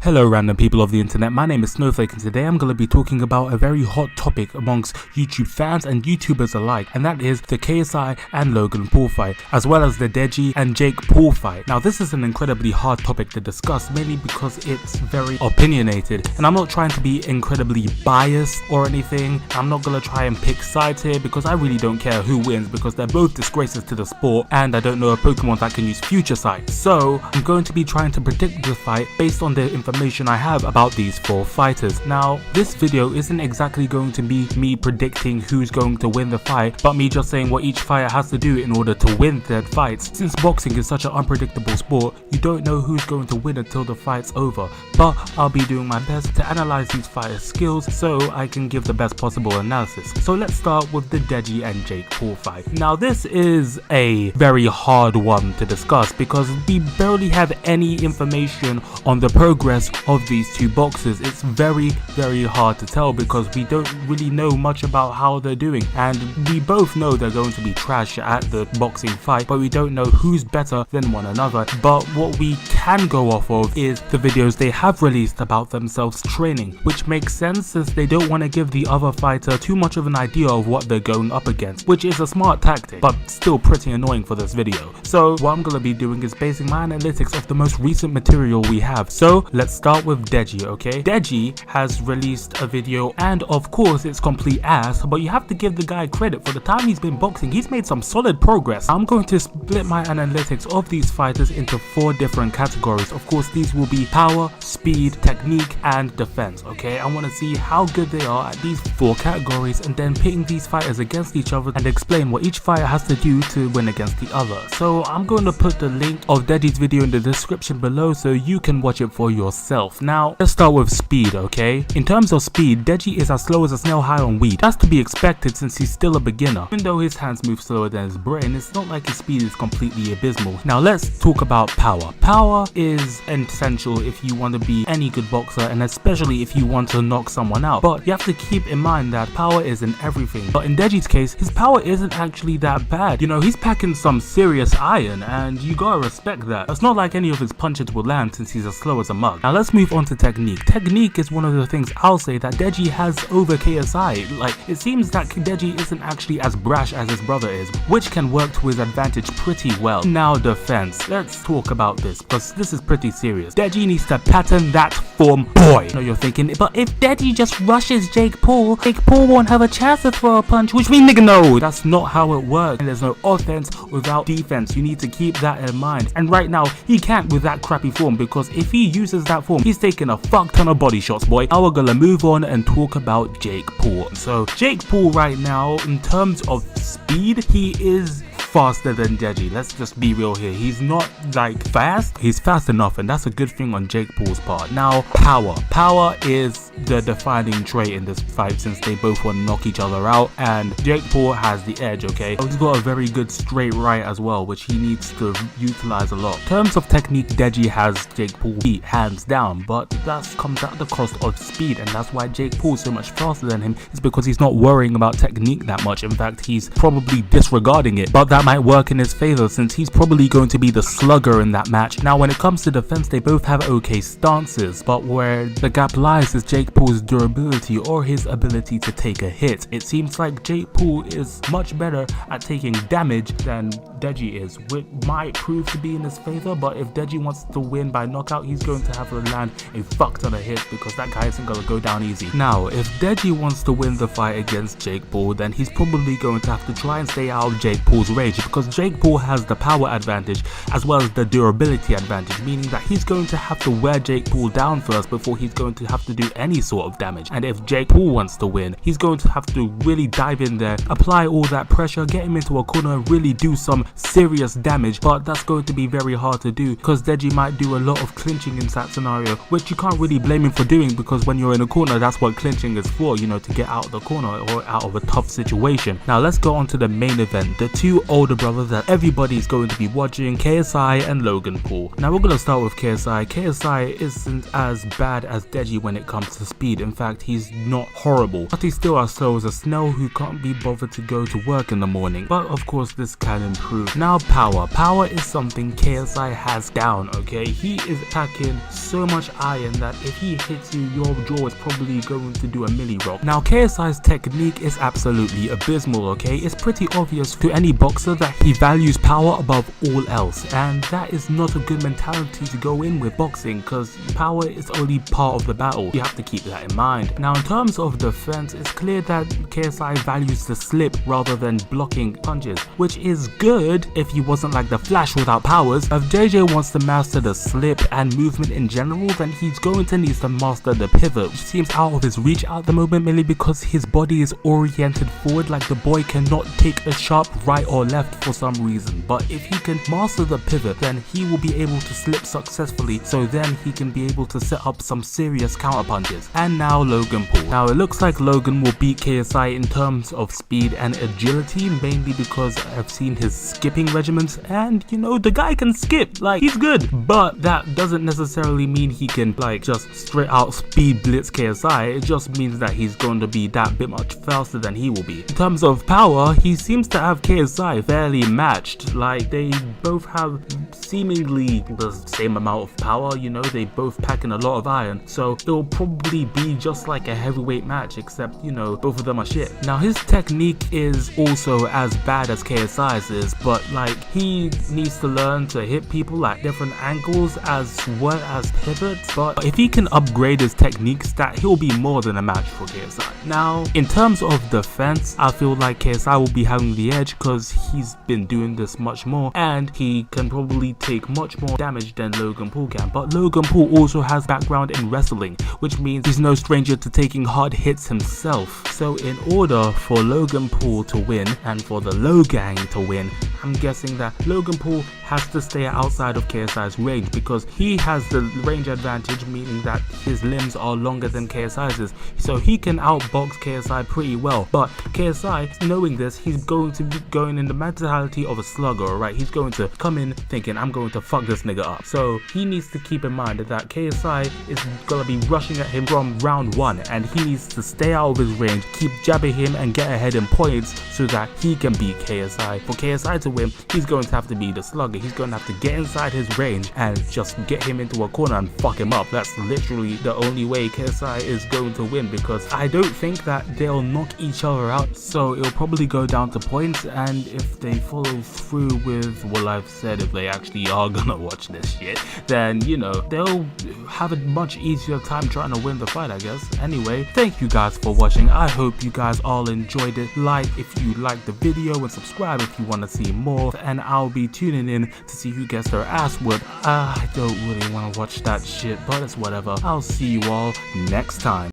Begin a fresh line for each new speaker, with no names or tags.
Hello random people of the internet, my name is Snowflake and today I'm going to be talking about a very hot topic amongst YouTube fans and YouTubers alike, and that is the Ksi and Logan Paul fight, as well as the Deji and Jake Paul fight. Now this is an incredibly hard topic to discuss, mainly because it's very opinionated, and I'm not trying to be incredibly biased or anything. I'm not going to try and pick sides here because I really don't care who wins, because they're both disgraces to the sport and I don't know a Pokemon that can use future sight. So I'm going to be trying to predict the fight based on the information I have about these four fighters. Now this video isn't exactly going to be me predicting who's going to win the fight, but me just saying what each fighter has to do in order to win their fights. Since boxing is such an unpredictable sport, you don't know who's going to win until the fight's over, but I'll be doing my best to analyze these fighters' skills so I can give the best possible analysis. So let's start with the Deji and Jake Paul fight. Now this is a very hard one to discuss because we barely have any information on the progress of these two boxers. It's very hard to tell because we don't really know much about how they're doing, and we both know they're going to be trash at the boxing fight, but we don't know who's better than one another. But what we can go off of is the videos they have released about themselves training, which makes sense since they don't want to give the other fighter too much of an idea of what they're going up against, which is a smart tactic but still pretty annoying for this video. So what I'm going to be doing is basing my analytics off the most recent material we have. So let's start with Deji, okay? Deji has released a video and of course it's complete ass, but you have to give the guy credit. For the time he's been boxing, he's made some solid progress. I'm going to split my analytics of these fighters into 4 different categories. Of course these will be power, speed, technique and defense, okay? I want to see how good they are at these 4 categories and then pitting these fighters against each other and explain what each fighter has to do to win against the other. So I'm going to put the link of Deji's video in the description below so you can watch it for yourself. Now let's start with speed, okay? In terms of speed, Deji is as slow as a snail high on weed. That's to be expected since he's still a beginner. Even though his hands move slower than his brain, it's not like his speed is completely abysmal. Now let's talk about power. Power is essential if you want to be any good boxer, and especially if you want to knock someone out. But you have to keep in mind that power isn't everything. But in Deji's case, his power isn't actually that bad. You know, he's packing some serious iron and you gotta respect that. It's not like any of his punches will land since he's as slow as a mug. Now let's move on to technique. Technique is one of the things I'll say that Deji has over KSI. Like, it seems that Deji isn't actually as brash as his brother is, which can work to his advantage pretty well. Now defense. Let's talk about this because this is pretty serious. Deji needs to pattern that form, boy. I know you're thinking, but if Deji just rushes Jake Paul won't have a chance to throw a punch, which means nigga, no, that's not how it works. And there's no offense without defense. You need to keep that in mind. And right now he can't with that crappy form, because if he uses that form, he's taking a fuck ton of body shots, boy. Now we're gonna move on and talk about Jake Paul. So Jake Paul right now, in terms of speed, he is faster than Deji. Let's just be real here. He's not like fast, he's fast enough, and that's a good thing on Jake Paul's part. Now power. Power is the defining trait in this fight since they both want to knock each other out, and Jake Paul has the edge, okay? He's got a very good straight right as well, which he needs to utilize a lot. In terms of technique, Deji has Jake Paul beat hands down, but that comes at the cost of speed, and that's why Jake Paul's so much faster than him, is because he's not worrying about technique that much. In fact, he's probably disregarding it, but that might work in his favor since he's probably going to be the slugger in that match. Now when it comes to defense, they both have okay stances, but where the gap lies is Jake Paul's durability, or his ability to take a hit. It seems like Jake Paul is much better at taking damage than Deji is, which might prove to be in his favor, but if Deji wants to win by knockout, he's going to have to land a fuck ton of hits because that guy isn't going to go down easy. Now if Deji wants to win the fight against Jake Paul, then he's probably going to have to try and stay out of Jake Paul's range, because Jake Paul has the power advantage as well as the durability advantage, meaning that he's going to have to wear Jake Paul down first before he's going to have to do any sort of damage. And if Jake Paul wants to win, he's going to have to really dive in there, apply all that pressure, get him into a corner and really do some serious damage. But that's going to be very hard to do because Deji might do a lot of clinching in that scenario, which you can't really blame him for doing, because when you're in a corner, that's what clinching is for, you know, to get out of the corner or out of a tough situation. Now let's go on to the main event, the two older brothers that everybody's going to be watching, Ksi and Logan Paul. Now we're going to start with Ksi. Ksi isn't as bad as Deji when it comes to to speed. In fact, he's not horrible, but he's still as slow as a snail who can't be bothered to go to work in the morning. But of course this can improve. Now power. Power is something KSI has down, okay? He is packing so much iron that if he hits you, your jaw is probably going to do a milli rock. Now KSI's technique is absolutely abysmal, okay? It's pretty obvious to any boxer that he values power above all else, and that is not a good mentality to go in with boxing, because power is only part of the battle. You have to keep that in mind. Now in terms of defense, it's clear that KSI values the slip rather than blocking punches, which is good if he wasn't like the Flash without powers. If JJ wants to master the slip and movement in general, then he's going to need to master the pivot, which seems out of his reach at the moment, mainly because his body is oriented forward. Like the boy cannot take a sharp right or left for some reason, but if he can master the pivot, then he will be able to slip successfully, so then he can be able to set up some serious counter punches. And now Logan Paul. Now it looks like Logan will beat KSI in terms of speed and agility, mainly because I've seen his skipping regimens, and you know, the guy can skip, like he's good, but that doesn't necessarily mean he can like just straight out speed blitz KSI. It just means that he's going to be that bit much faster than he will be. In terms of power, he seems to have KSI fairly matched. Like they both have seemingly the same amount of power, you know, they both pack in a lot of iron, so it'll probably be just like a heavyweight match, except you know, both of them are shit. Now his technique is also as bad as KSI's is, but like he needs to learn to hit people at different angles as well as pivots. But if he can upgrade his techniques, that he'll be more than a match for KSI. Now in terms of defense, I feel like KSI will be having the edge because he's been doing this much more, and he can probably take much more damage than Logan Paul can. But Logan Paul also has background in wrestling, which means he's no stranger to taking hard hits himself. So in order for Logan Paul to win and for the Low Gang to win, I'm guessing that Logan Paul has to stay outside of KSI's range, because he has the range advantage, meaning that his limbs are longer than KSI's, so he can outbox KSI pretty well. But KSI, knowing this, he's going to be going in the mentality of a slugger, alright? He's going to come in thinking, I'm going to fuck this nigga up. So he needs to keep in mind that KSI is gonna be rushing at him from round one, and he needs to stay out of his range, keep jabbing him and get ahead in points so that he can beat KSI. For KSI to win, he's going to have to be the slugger. He's going to have to get inside his range and just get him into a corner and fuck him up. That's literally the only way KSI is going to win, because I don't think that they'll knock each other out, so it'll probably go down to points. And if they follow through with what I've said, if they actually are gonna watch this shit, then you know, they'll have a much easier time trying to win the fight, I guess. Anyway, thank you guys for watching. I hope you guys all enjoyed it. Like if you liked the video, and subscribe if you want to see more, and I'll be tuning in to see who gets their ass whooped. I don't really want to watch that shit, but it's whatever. I'll see you all next time.